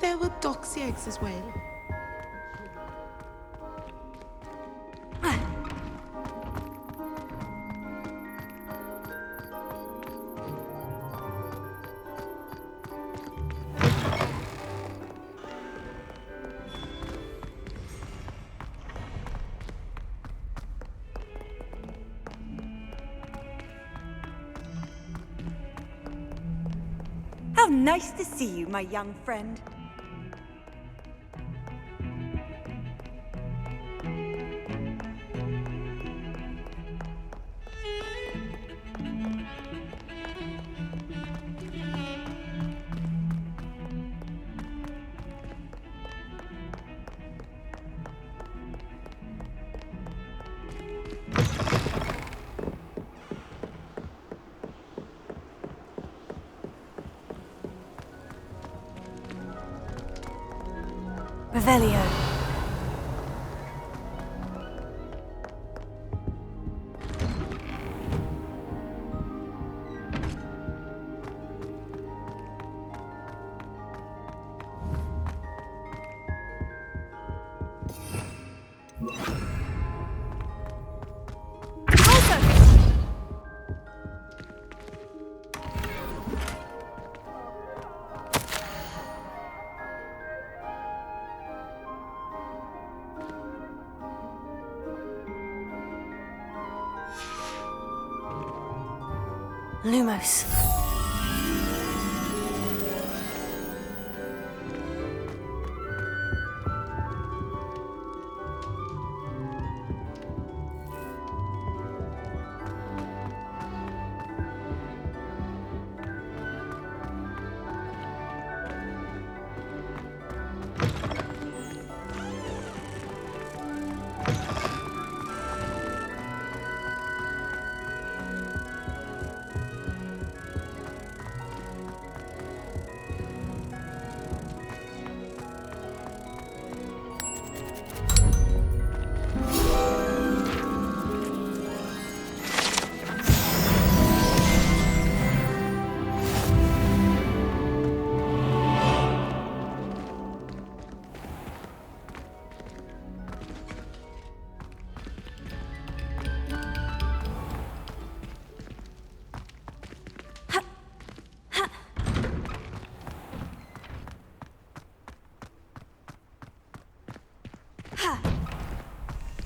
there were doxy eggs as well. How nice to see you, my young friend. Revelio. Lumos.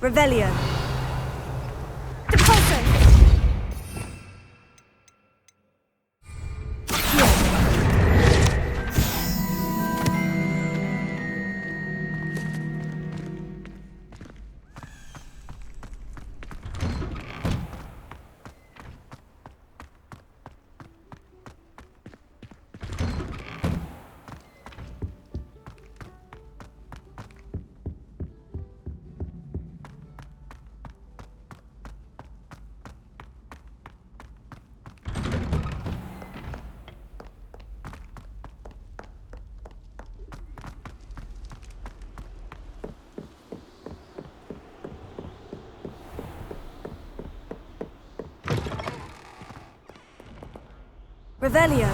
Revelio. Depulso. Revelio.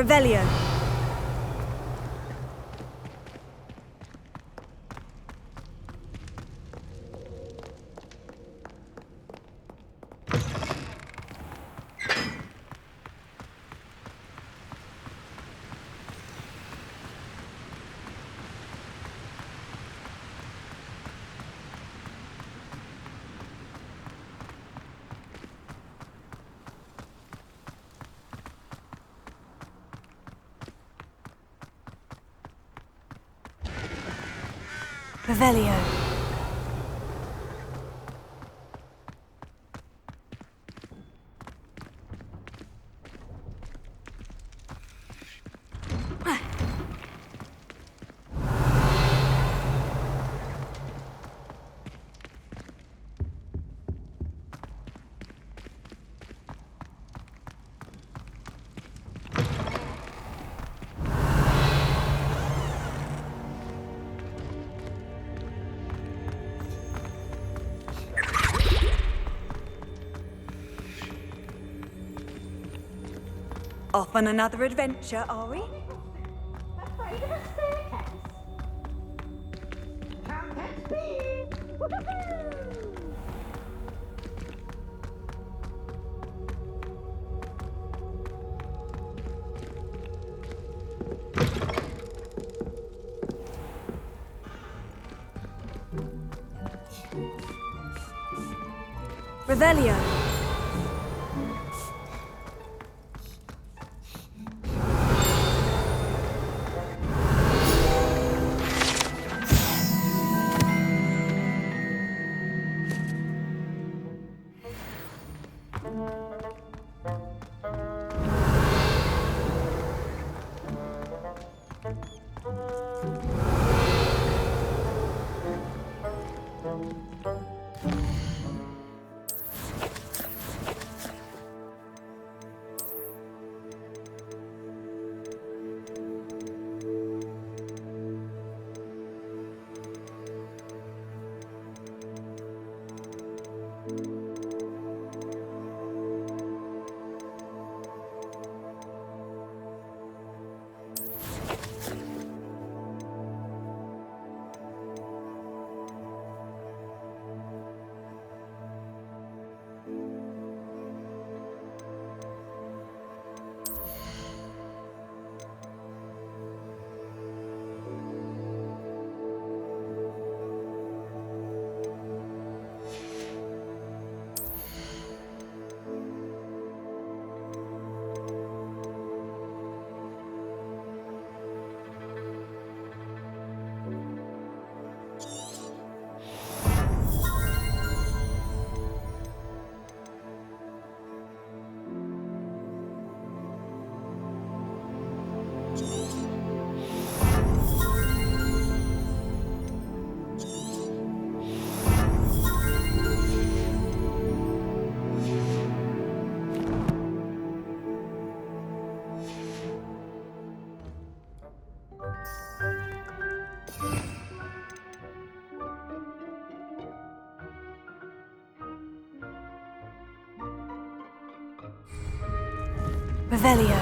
Revelio. Revelio. Off on another adventure, are we? Afraid of a staircase? Come at me! Woohoo! Revelio. Revelio.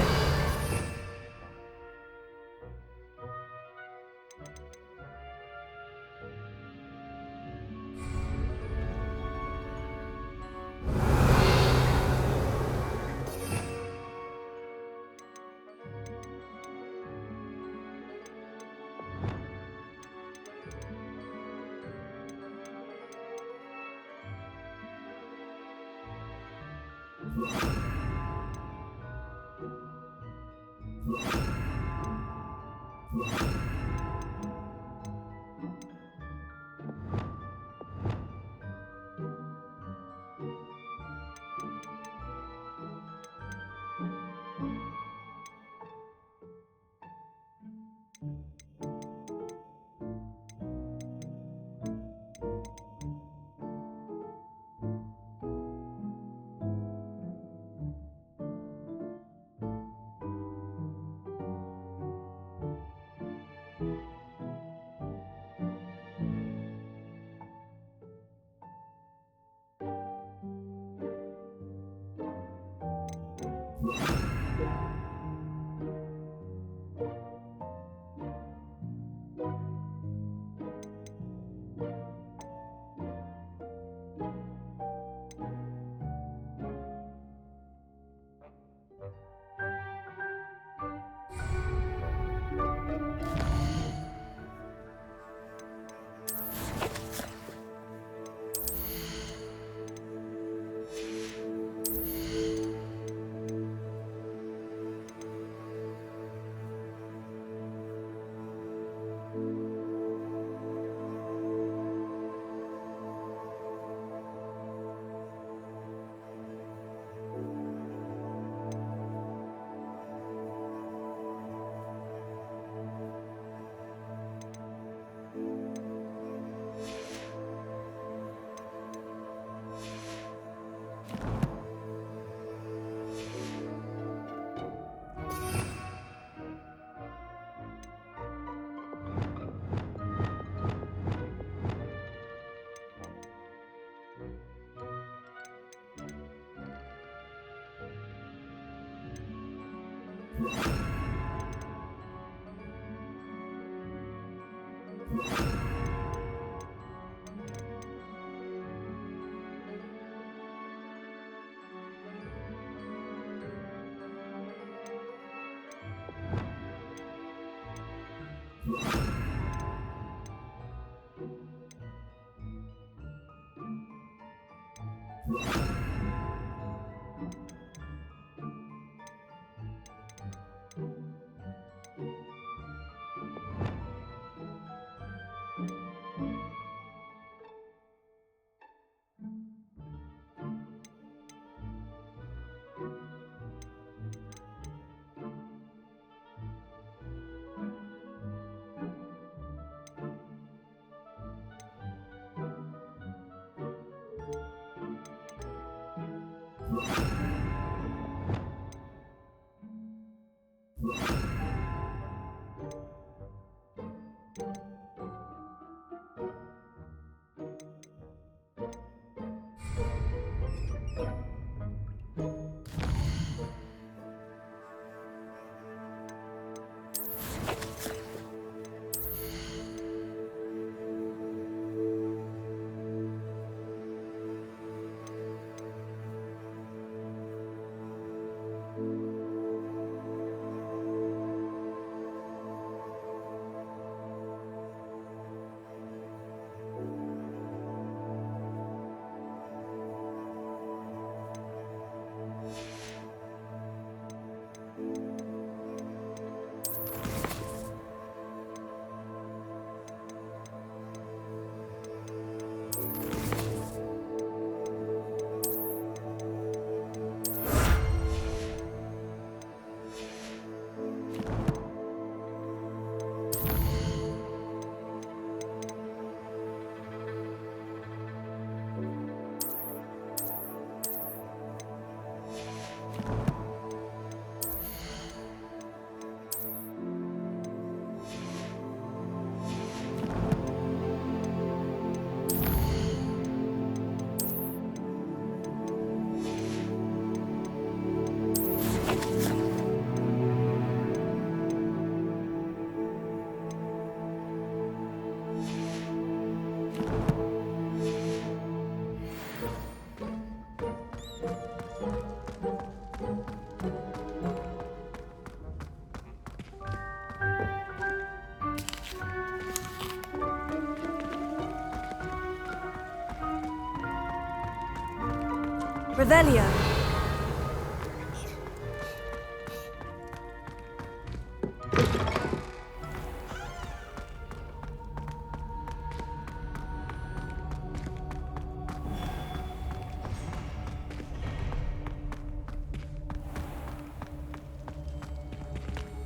Revelio.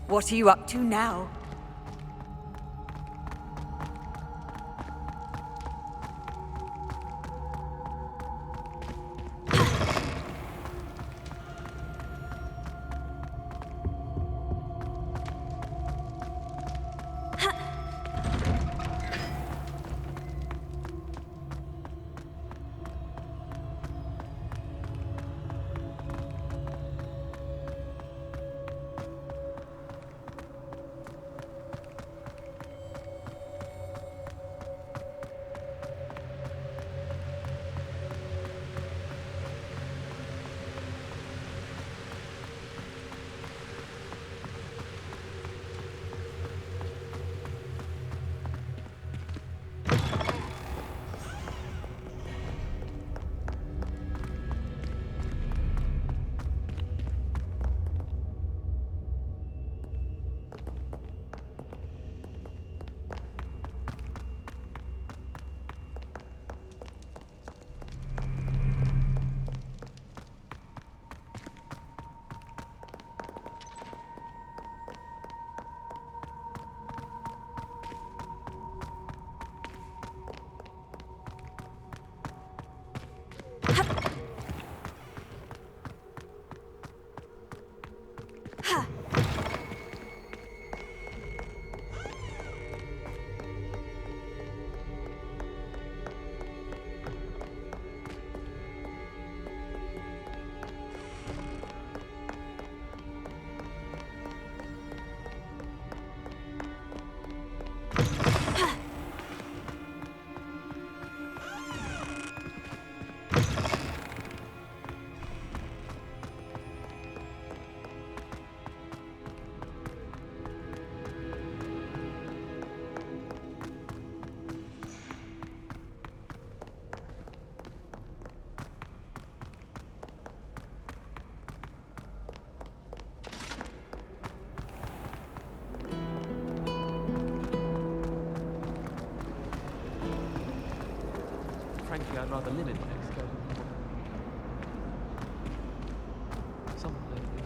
What are you up to now? frankly, I'd rather live in Mexico. Something like the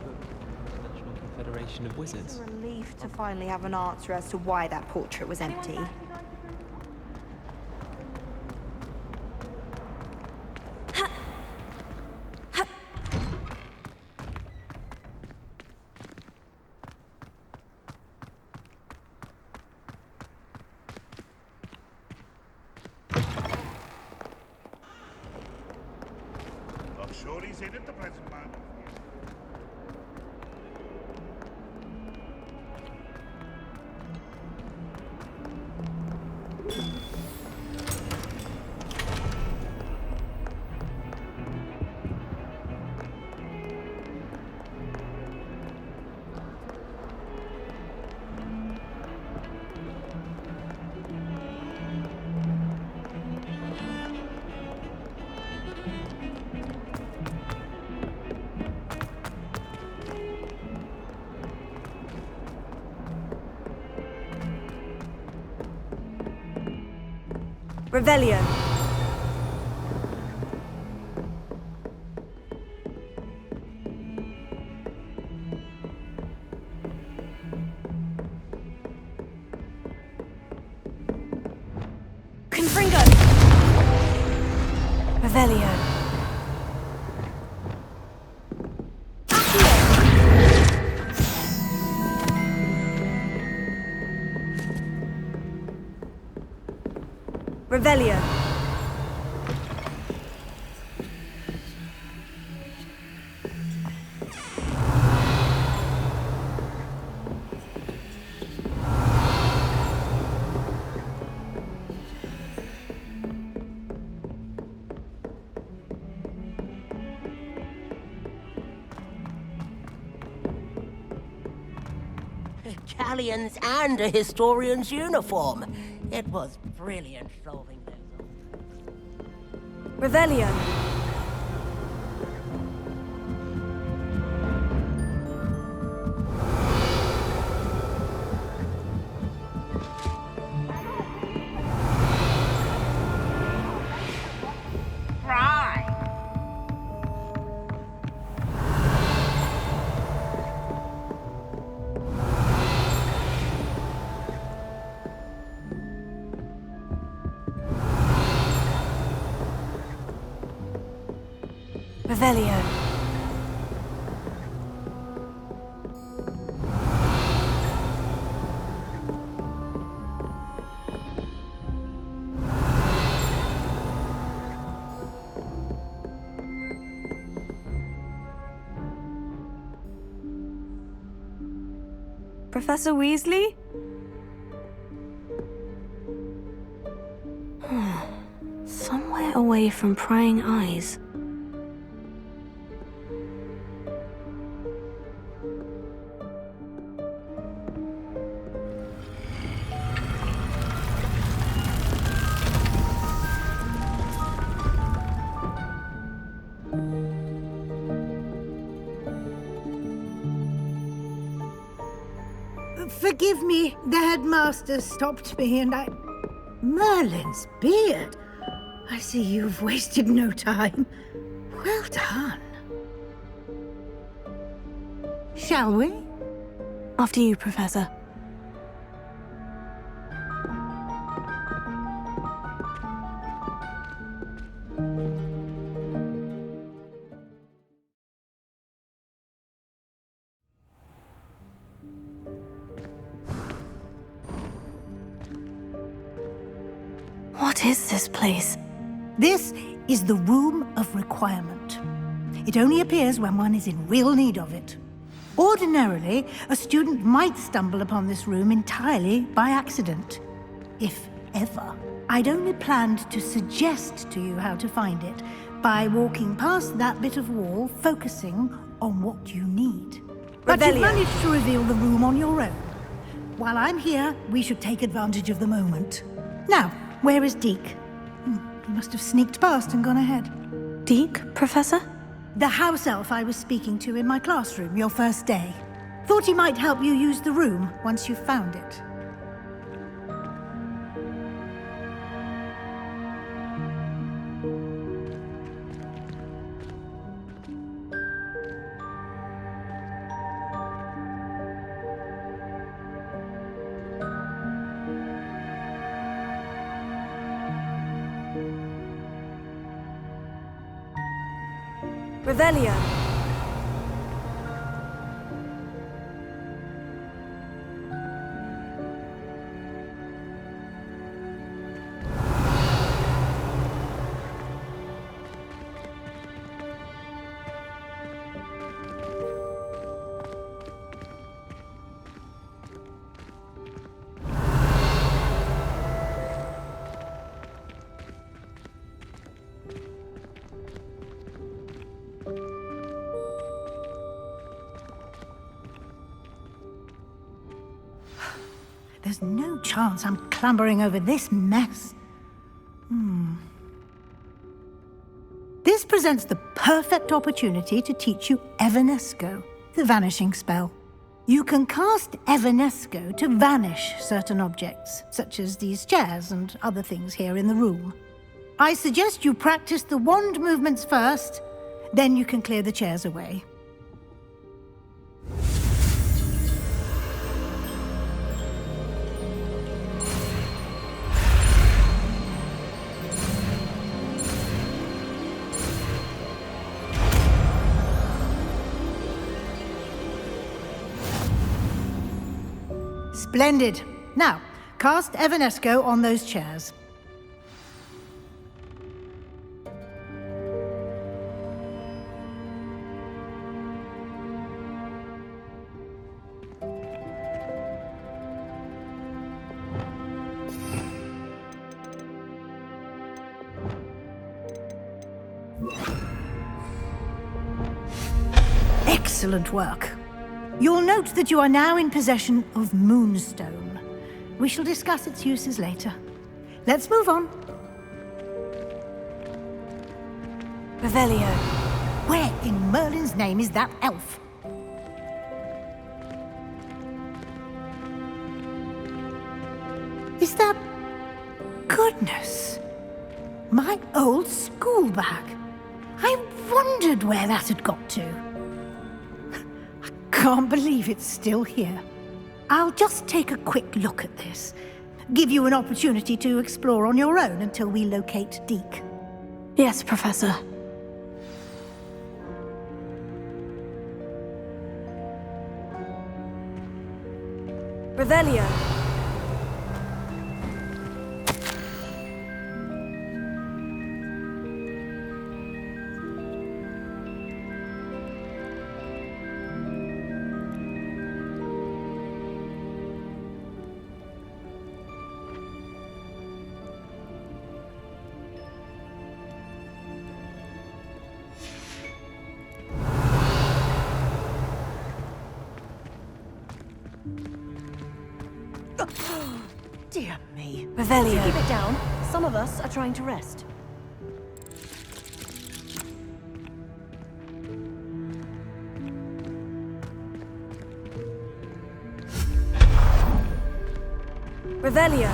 International Confederation of Wizards. It's a relief to finally have an answer as to why that portrait was empty. Not sure he's in at the present moment. Revelio. Confringo. Revelio. Revelio. Galleons and a historian's uniform. It was brilliant solving those. Revelio. Revelio. Professor Weasley? Somewhere away from prying eyes. Forgive me, the headmaster stopped me and I... Merlin's beard! I see you've wasted no time. Well done. Shall we? After you, Professor. What is this place? This is the Room of Requirement. It only appears when one is in real need of it. Ordinarily, a student might stumble upon this room entirely by accident, if ever. I'd only planned to suggest to you how to find it by walking past that bit of wall, focusing on what you need. But you've managed to reveal the room on your own. While I'm here, we should take advantage of the moment. Now, where is Deke? He must have sneaked past and gone ahead. Deke, Professor? The house elf I was speaking to in my classroom your first day. Thought he might help you use the room once you found it. Revelio. There's no chance I'm clambering over this mess. This presents the perfect opportunity to teach you Evanesco, the vanishing spell. You can cast Evanesco to vanish certain objects, such as these chairs and other things here in the room. I suggest you practice the wand movements first, then you can clear the chairs away. Splendid. Now, cast Evanesco on those chairs. Excellent work. You'll note that you are now in possession of Moonstone. We shall discuss its uses later. Let's move on. Revelio. Where in Merlin's name is that elf? Is that... Goodness! My old school bag. I wondered where that had got to. Can't believe it's still here. I'll just take a quick look at this. Give you an opportunity to explore on your own until we locate Deke. Yes, Professor. Revelio. Dear me. Revelio. Keep it down. Some of us are trying to rest. Revelio.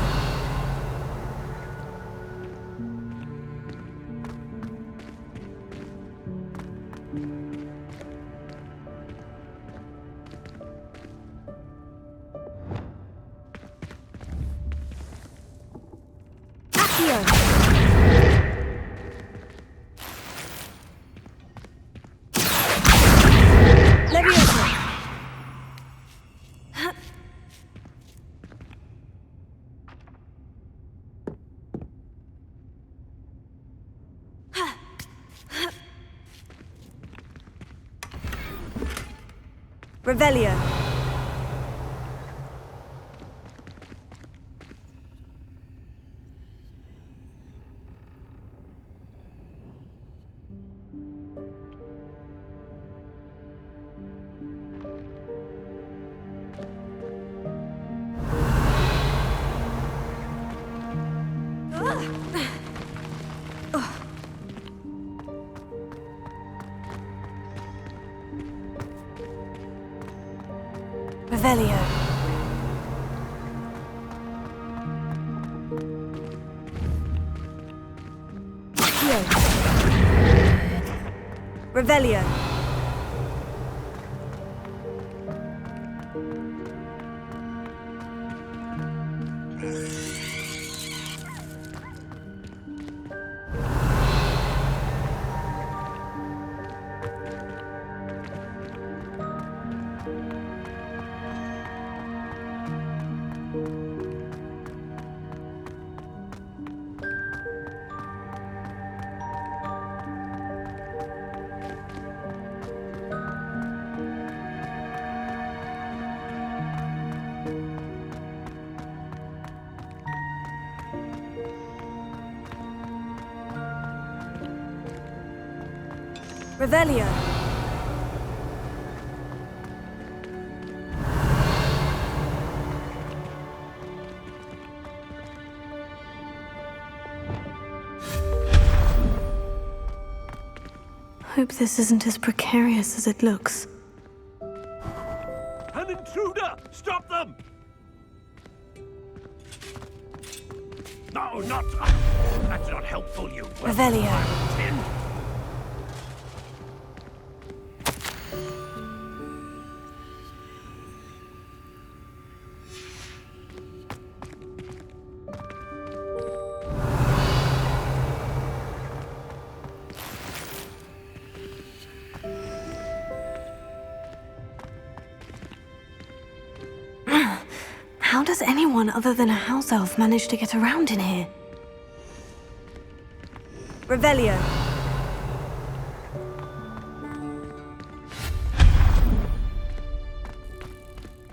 Revelio. Revelio. Revelio. Revelio. Hope this isn't as precarious as it looks. An intruder! Stop them! No, not... That's not helpful, you... Revelio. Tin. How does anyone other than a house elf manage to get around in here? Revelio.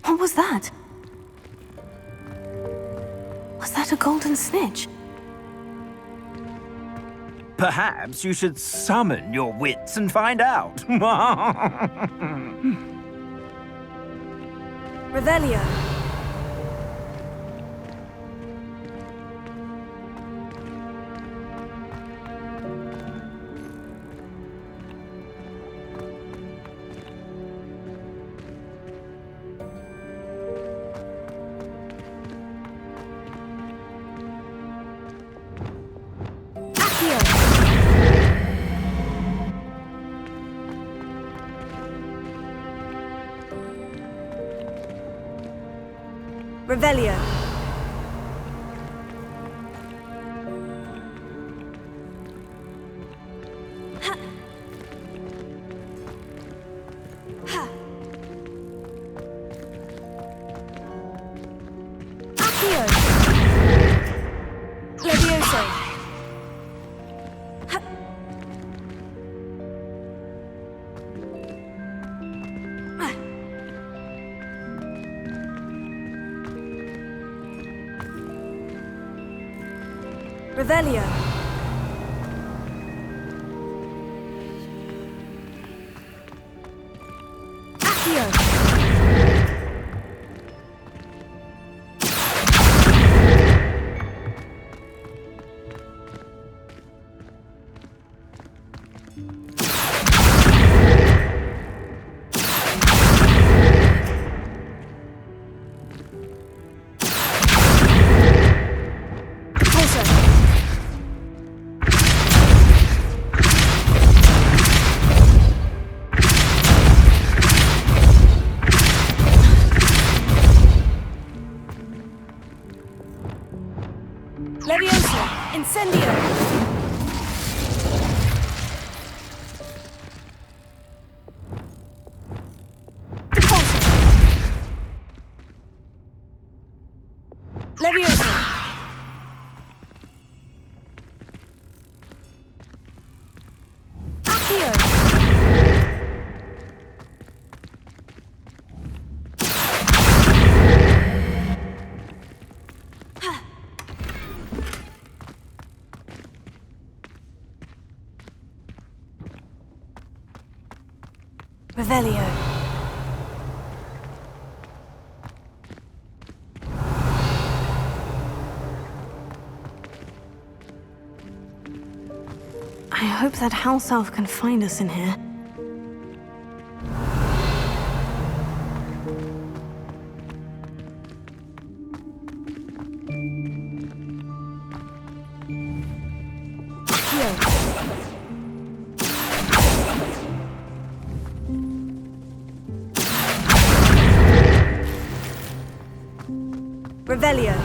What was that? Was that a golden snitch? Perhaps you should summon your wits and find out. Revelio. Revelio. Ha. Ha. Accio. Levioso. Ha. Ah. Revelio. Accio. Pulsar. Levioso. Incendio. Repulsor. Levioso. Accio. Revelio. I hope that house elf can find us in here. Revelio.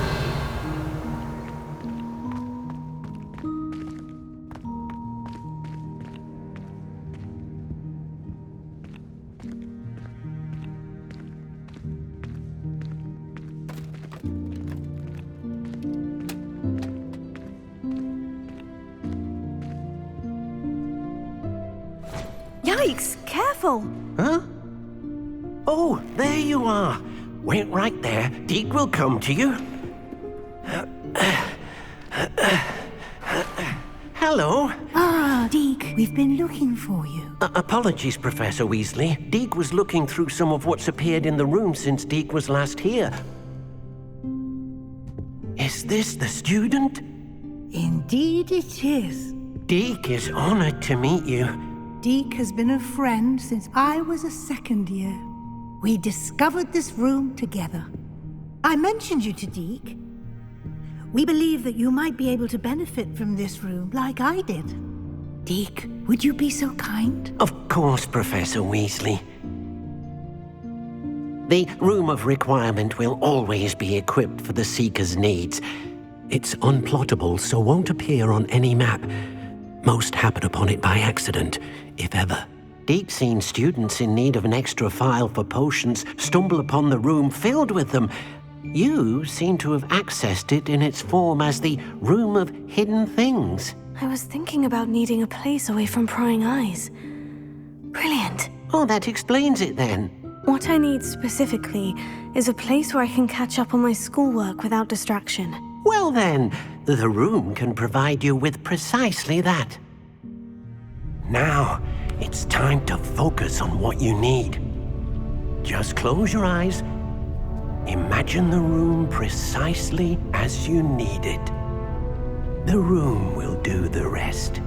Yikes! Careful! Huh? Oh, there you are. Wait right there. Deke will come to you. Hello. Ah, Deke. We've been looking for you. Apologies, Professor Weasley. Deke was looking through some of what's appeared in the room since Deke was last here. Is this the student? Indeed it is. Deke is honored to meet you. Deke has been a friend since I was a second year. We discovered this room together. I mentioned you to Deke. We believe that you might be able to benefit from this room like I did. Deke, would you be so kind? Of course, Professor Weasley. The Room of Requirement will always be equipped for the Seeker's needs. It's unplottable, so won't appear on any map. Most happen upon it by accident, if ever. Deke's seen students in need of an extra file for potions stumble upon the room filled with them. You seem to have accessed it in its form as the Room of Hidden Things. I was thinking about needing a place away from prying eyes. Brilliant. Oh, that explains it then. What I need specifically is a place where I can catch up on my schoolwork without distraction. Well then, the room can provide you with precisely that. Now, it's time to focus on what you need. Just close your eyes. Imagine the room precisely as you need it. The room will do the rest.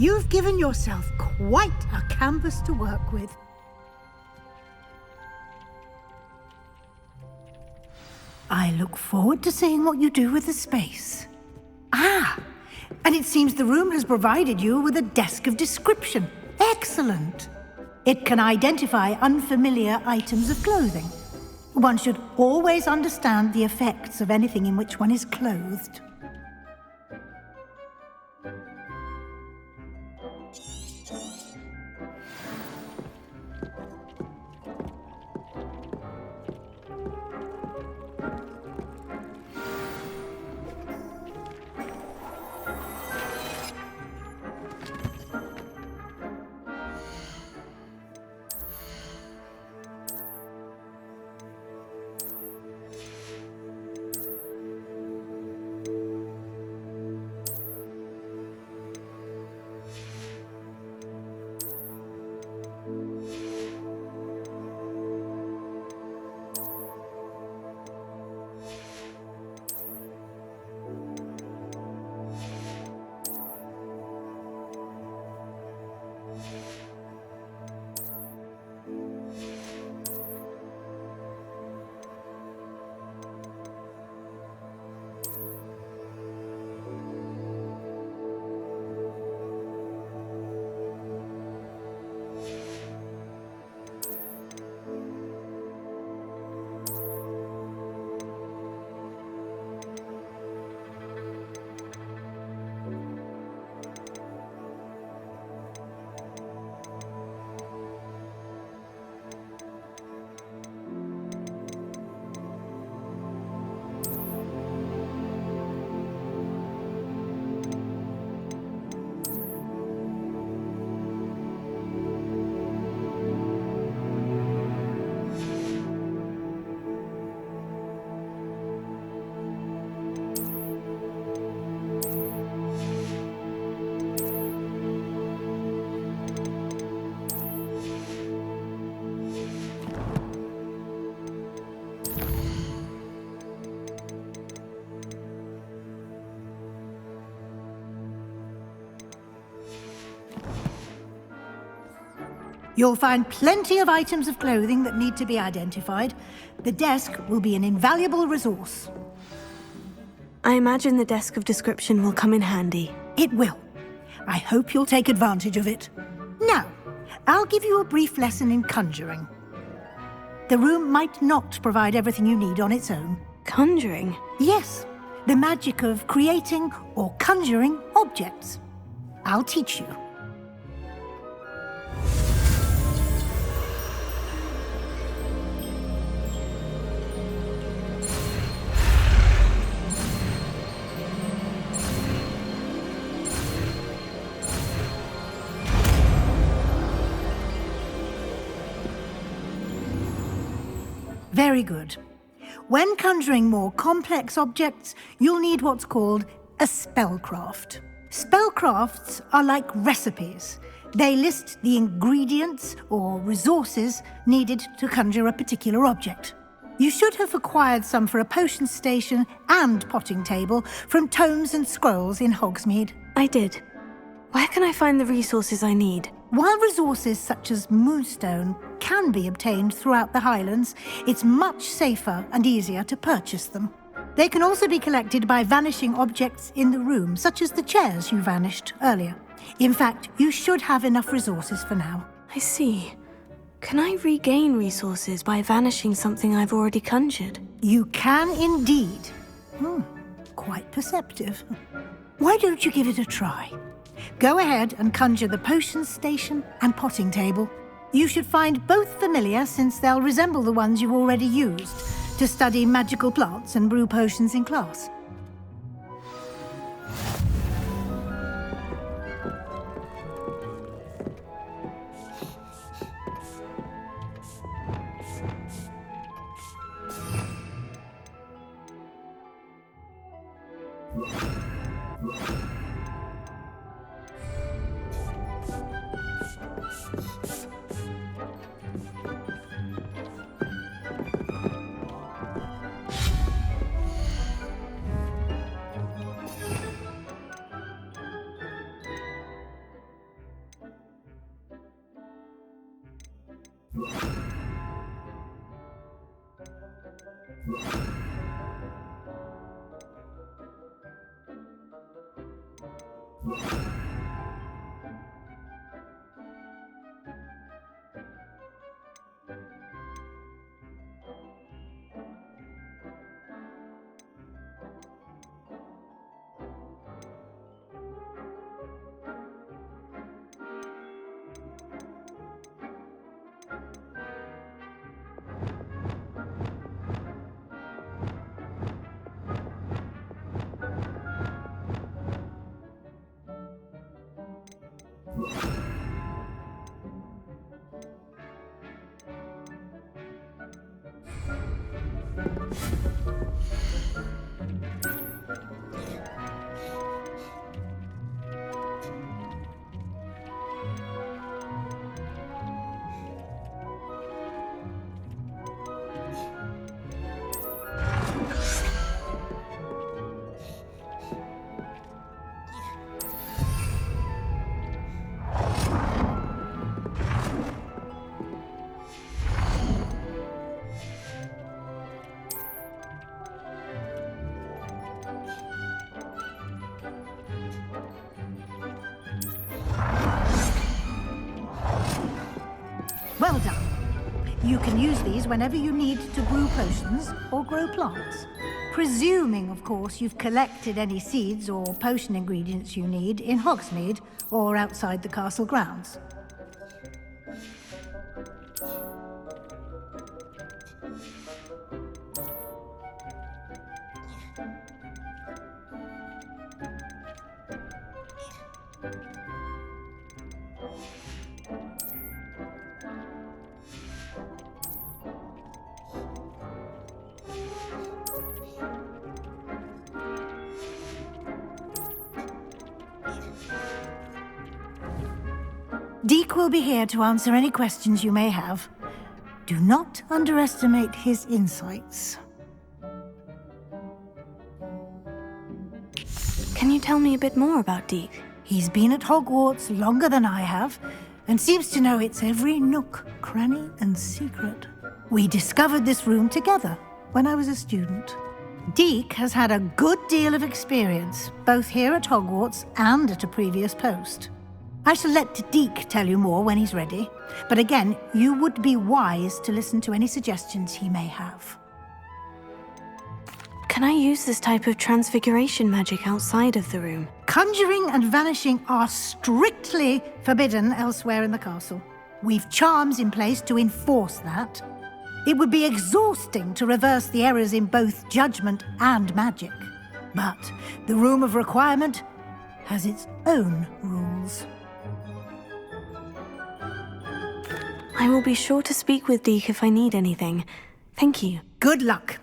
You've given yourself quite a canvas to work with. I look forward to seeing what you do with the space. Ah, and it seems the room has provided you with a desk of description. Excellent. It can identify unfamiliar items of clothing. One should always understand the effects of anything in which one is clothed. You'll find plenty of items of clothing that need to be identified. The desk will be an invaluable resource. I imagine the desk of description will come in handy. It will. I hope you'll take advantage of it. Now, I'll give you a brief lesson in conjuring. The room might not provide everything you need on its own. Conjuring? Yes, the magic of creating or conjuring objects. I'll teach you. Very good. When conjuring more complex objects, you'll need what's called a spellcraft. Spellcrafts are like recipes. They list the ingredients or resources needed to conjure a particular object. You should have acquired some for a potion station and potting table from tomes and scrolls in Hogsmeade. I did. Where can I find the resources I need? While resources such as moonstone can be obtained throughout the Highlands, it's much safer and easier to purchase them. They can also be collected by vanishing objects in the room, such as the chairs you vanished earlier. In fact, you should have enough resources for now. I see. Can I regain resources by vanishing something I've already conjured? You can indeed. Quite perceptive. Why don't you give it a try? Go ahead and conjure the potion station and potting table. You should find both familiar, since they'll resemble the ones you've already used to study magical plants and brew potions in class. Well done. You can use these whenever you need to brew potions or grow plants. Presuming, of course, you've collected any seeds or potion ingredients you need in Hogsmeade or outside the castle grounds. Deke will be here to answer any questions you may have. Do not underestimate his insights. Can you tell me a bit more about Deke? He's been at Hogwarts longer than I have, and seems to know its every nook, cranny, and secret. We discovered this room together when I was a student. Deke has had a good deal of experience, both here at Hogwarts and at a previous post. I shall let Deke tell you more when he's ready. But again, you would be wise to listen to any suggestions he may have. Can I use this type of transfiguration magic outside of the room? Conjuring and vanishing are strictly forbidden elsewhere in the castle. We've charms in place to enforce that. It would be exhausting to reverse the errors in both judgment and magic. But the Room of Requirement has its own rules. I will be sure to speak with Deke if I need anything. Thank you. Good luck.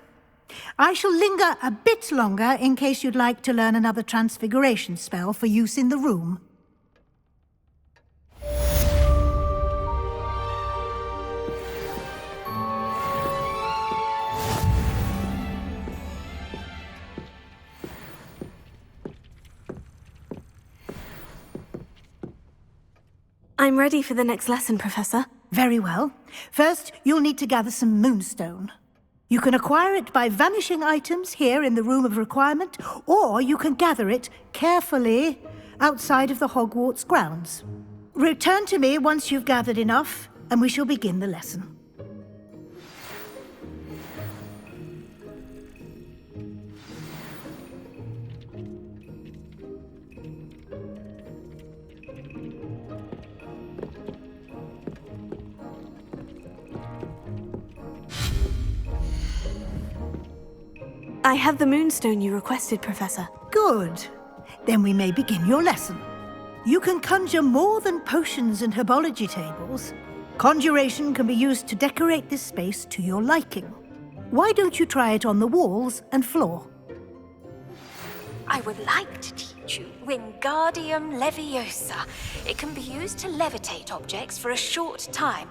I shall linger a bit longer in case you'd like to learn another transfiguration spell for use in the room. I'm ready for the next lesson, Professor. Very well. First, you'll need to gather some moonstone. You can acquire it by vanishing items here in the Room of Requirement, or you can gather it carefully outside of the Hogwarts grounds. Return to me once you've gathered enough, and we shall begin the lesson. I have the moonstone you requested, Professor. Good. Then we may begin your lesson. You can conjure more than potions and herbology tables. Conjuration can be used to decorate this space to your liking. Why don't you try it on the walls and floor? I would like to teach you Wingardium Leviosa. It can be used to levitate objects for a short time.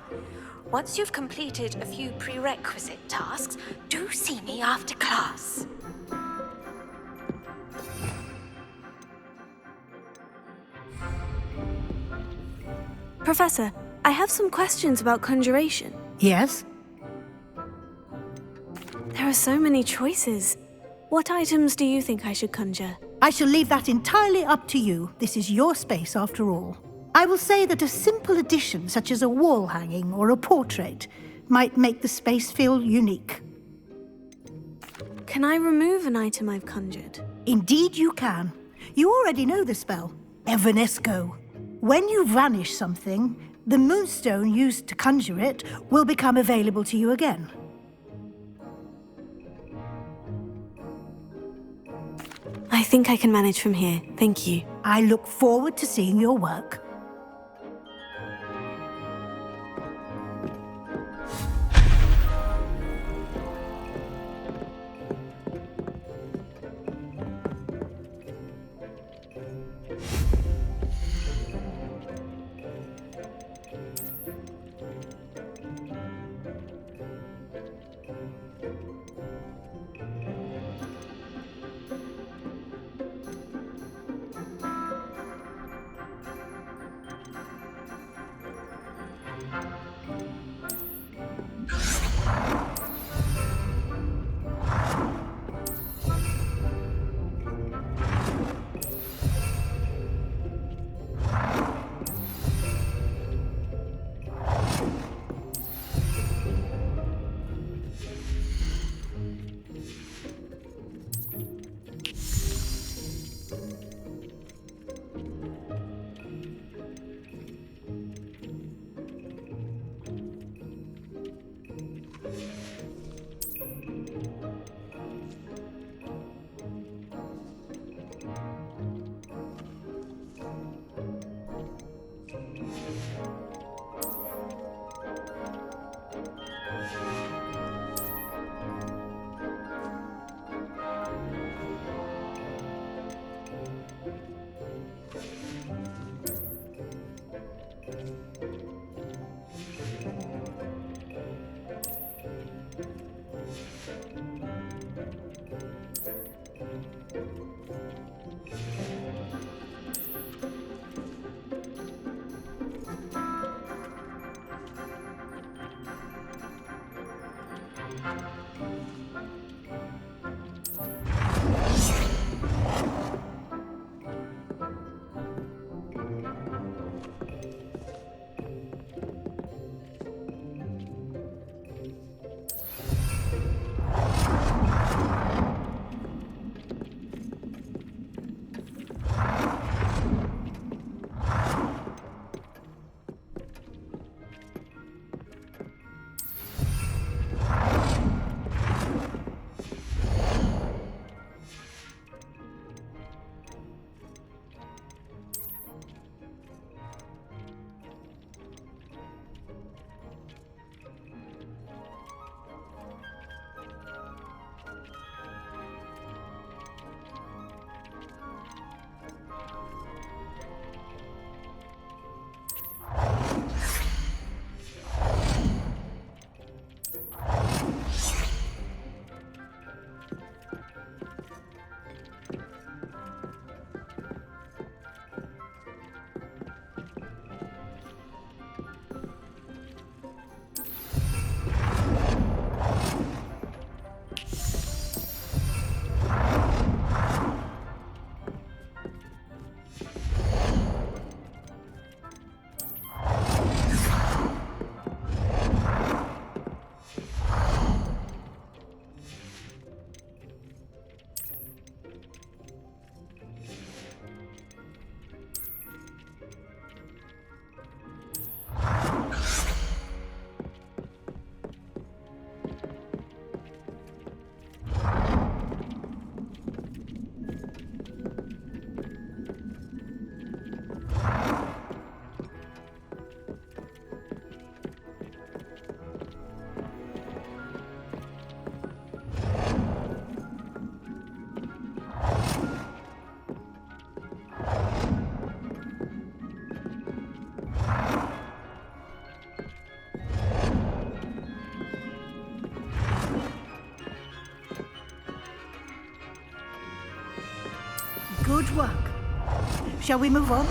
Once you've completed a few prerequisite tasks, do see me after class. Professor, I have some questions about conjuration. Yes? There are so many choices. What items do you think I should conjure? I shall leave that entirely up to you. This is your space after all. I will say that a simple addition, such as a wall hanging or a portrait, might make the space feel unique. Can I remove an item I've conjured? Indeed you can. You already know the spell, Evanesco. When you vanish something, the moonstone used to conjure it will become available to you again. I think I can manage from here. Thank you. I look forward to seeing your work. Good work. Shall we move on?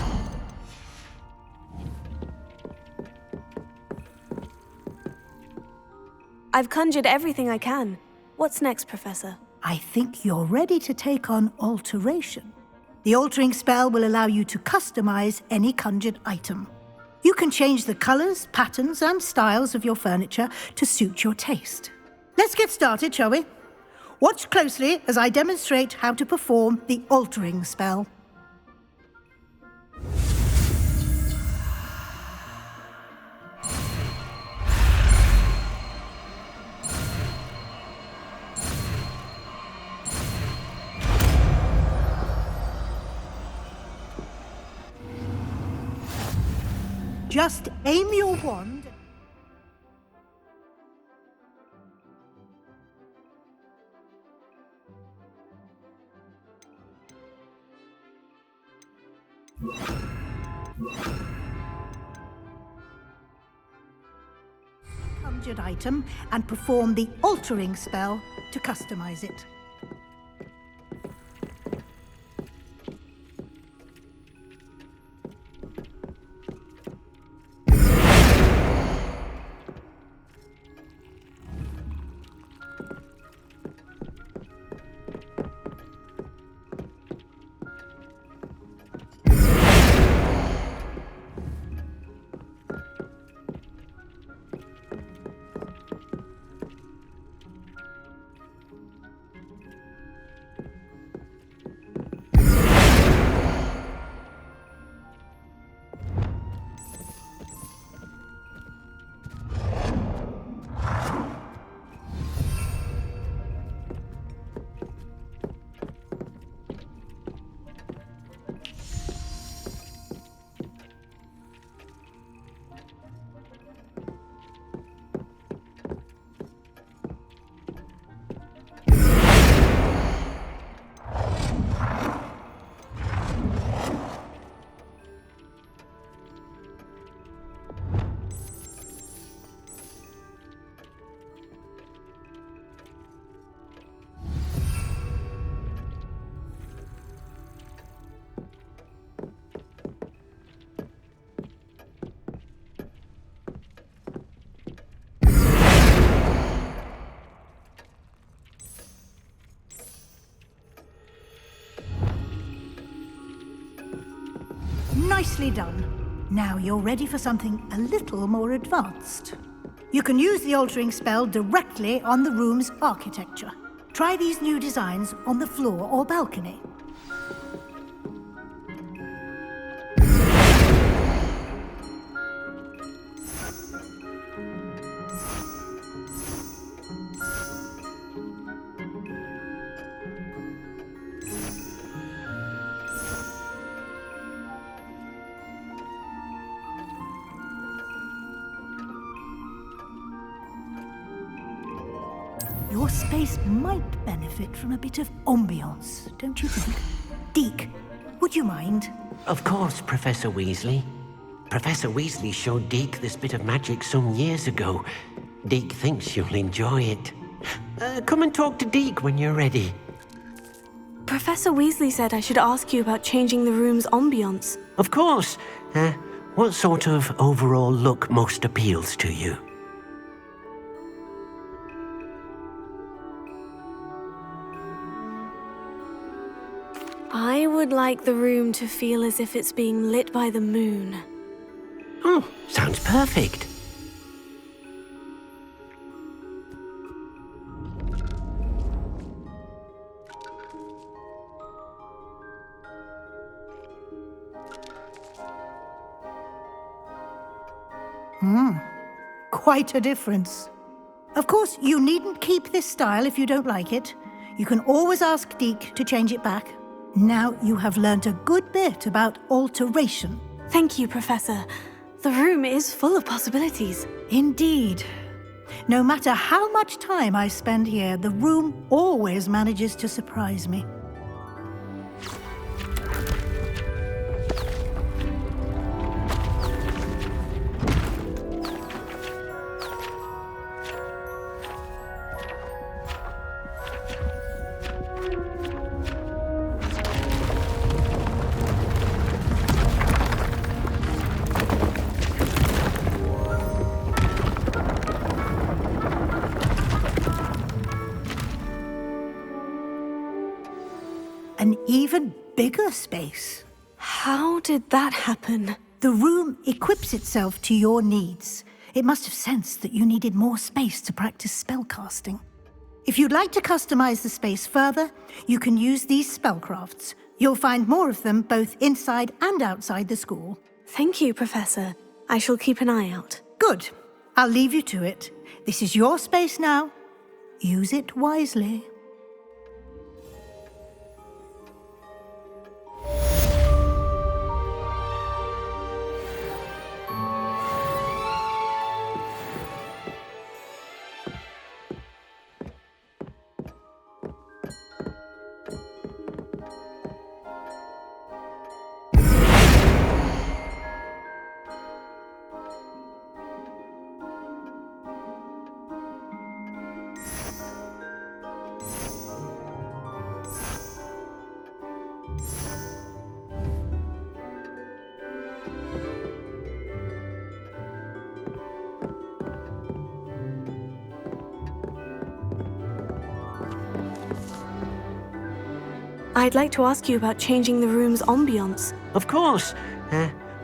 I've conjured everything I can. What's next, Professor? I think you're ready to take on alteration. The altering spell will allow you to customize any conjured item. You can change the colors, patterns, and styles of your furniture to suit your taste. Let's get started, shall we? Watch closely as I demonstrate how to perform the altering spell. Just aim your wand. Conjured item and perform the altering spell to customize it. Nicely done. Now you're ready for something a little more advanced. You can use the altering spell directly on the room's architecture. Try these new designs on the floor or balcony. Your space might benefit from a bit of ambiance, don't you think? Deke, would you mind? Of course, Professor Weasley. Professor Weasley showed Deke this bit of magic some years ago. Deke thinks you'll enjoy it. Come and talk to Deke when you're ready. Professor Weasley said I should ask you about changing the room's ambiance. Of course. What sort of overall look most appeals to you? I would like the room to feel as if it's being lit by the moon. Oh, sounds perfect. Quite a difference. Of course, you needn't keep this style if you don't like it. You can always ask Deke to change it back. Now you have learnt a good bit about alteration. Thank you, Professor. The room is full of possibilities. Indeed. No matter how much time I spend here, the room always manages to surprise me. even bigger space. How did that happen? The room equips itself to your needs. It must have sensed that you needed more space to practice spellcasting. If you'd like to customize the space further, you can use these spellcrafts. You'll find more of them both inside and outside the school. Thank you, Professor. I shall keep an eye out. Good. I'll leave you to it. This is your space now. Use it wisely. I'd like to ask you about changing the room's ambiance. Of course.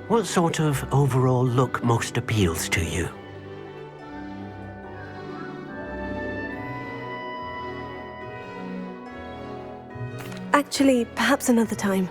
What sort of overall look most appeals to you? Actually, perhaps another time.